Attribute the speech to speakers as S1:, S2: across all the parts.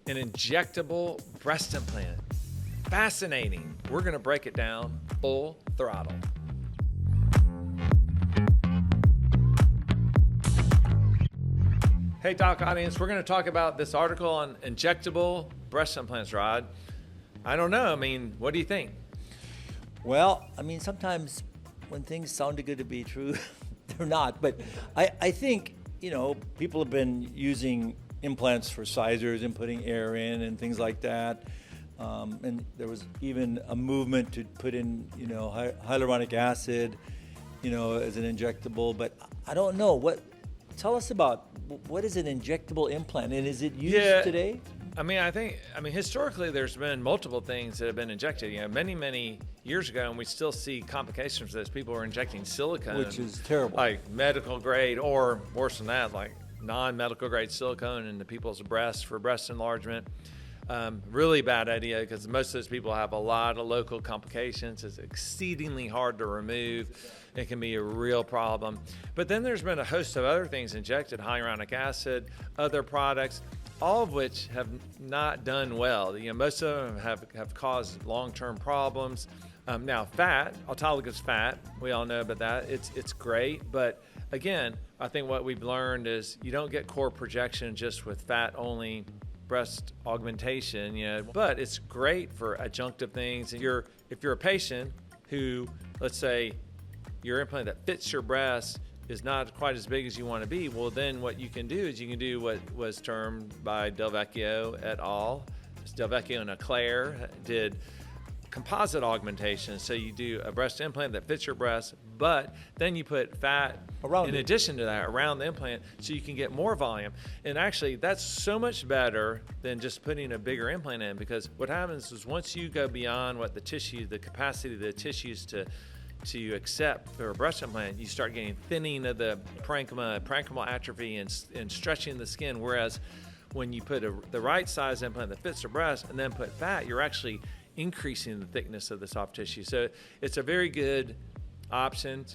S1: an injectable breast implant. Fascinating. We're going to break it down full throttle. Hey, Doc audience, we're going to talk about this article on injectable breast implants, Rod. I don't know. I mean, what do you think?
S2: Well, I mean, sometimes when things sound too good to be true, they're not. But I think, people have been using implants for sizers and putting air in and things like that. And there was even a movement to put in, hyaluronic acid, as an injectable. But I don't know. Tell us about what is an injectable implant, and is it used today?
S1: I mean, historically, there's been multiple things that have been injected. Many years ago, and we still see complications for this. People are injecting silicone,
S2: which is terrible,
S1: like medical grade, or worse than that, like non-medical grade silicone into people's breasts for breast enlargement. Really bad idea, because most of those people have a lot of local complications. It's exceedingly hard to remove. It can be a real problem. But then there's been a host of other things injected, hyaluronic acid, other products, all of which have not done well. Most of them have caused long-term problems. Now, fat, autologous fat, we all know about that. It's great, but again, I think what we've learned is you don't get core projection just with fat-only breast augmentation, but it's great for adjunctive things. And if you're a patient who, let's say, your implant that fits your breast is not quite as big as you want to be, well, then what you can do is you can do what was termed by Delvecchio et al. Delvecchio and Eclair did composite augmentation. So you do a breast implant that fits your breast, but then you put fat in addition to that around the implant so you can get more volume. And actually, that's so much better than just putting a bigger implant in, because what happens is once you go beyond what the capacity of the tissues to accept for a breast implant, you start getting thinning of the parenchymal atrophy and stretching the skin. Whereas when you put the right size implant that fits the breast and then put fat, you're actually increasing the thickness of the soft tissue. So it's a very good option.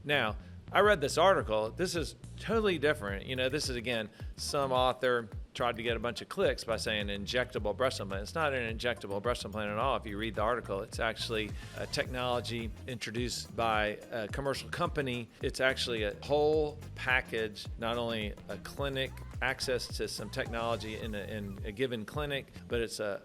S1: Now, I read this article. This is totally different. This is, again, some author tried to get a bunch of clicks by saying injectable breast implant. It's not an injectable breast implant at all. If you read the article, it's actually a technology introduced by a commercial company. It's actually a whole package, not only a clinic access to some technology in a given clinic, but it's a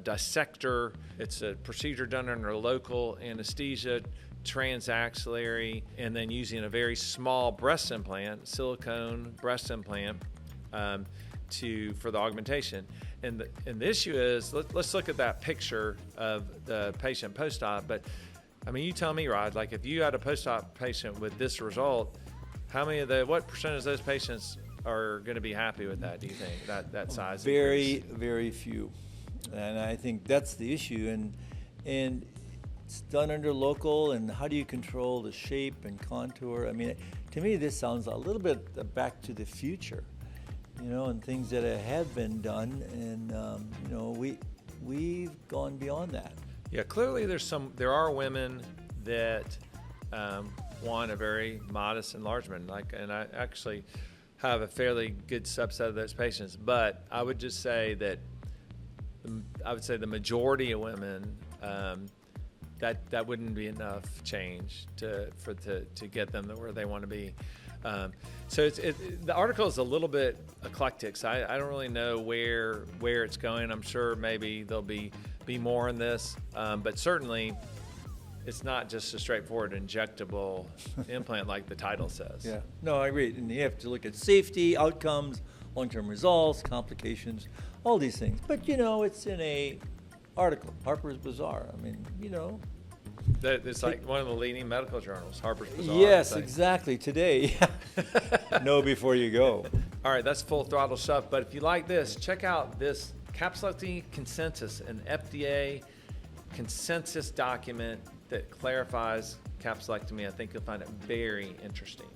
S1: dissector. It's a procedure done under local anesthesia, transaxillary, and then using a very small breast implant, silicone breast implant, for the augmentation. And the issue is, let's look at that picture of the patient post-op. But I mean, you tell me, Rod, like if you had a post-op patient with this result, what percentage of those patients are going to be happy with that, do you think, that size?
S2: Very, very few. And I think that's the issue. And it's done under local, and how do you control the shape and contour? I mean, to me, this sounds a little bit back to the future, and things that have been done. And, we've gone beyond that.
S1: Yeah, clearly there are women that want a very modest enlargement, and I actually have a fairly good subset of those patients. But I would just say that the majority of women, that wouldn't be enough change to get them to where they want to be. So the article is a little bit eclectic. So I don't really know where it's going. I'm sure maybe there'll be more in this, but certainly it's not just a straightforward injectable implant like the title says.
S2: Yeah, no, I agree. And you have to look at safety, outcomes, long-term results, complications, all these things. But it's in a article, Harper's Bazaar. I mean,
S1: it's like one of the leading medical journals, Harper's Bazaar.
S2: Yes, exactly. Today, know before you go.
S1: All right, that's full throttle stuff. But if you like this, check out this capsulectomy consensus, an FDA consensus document that clarifies capsulectomy. I think you'll find it very interesting.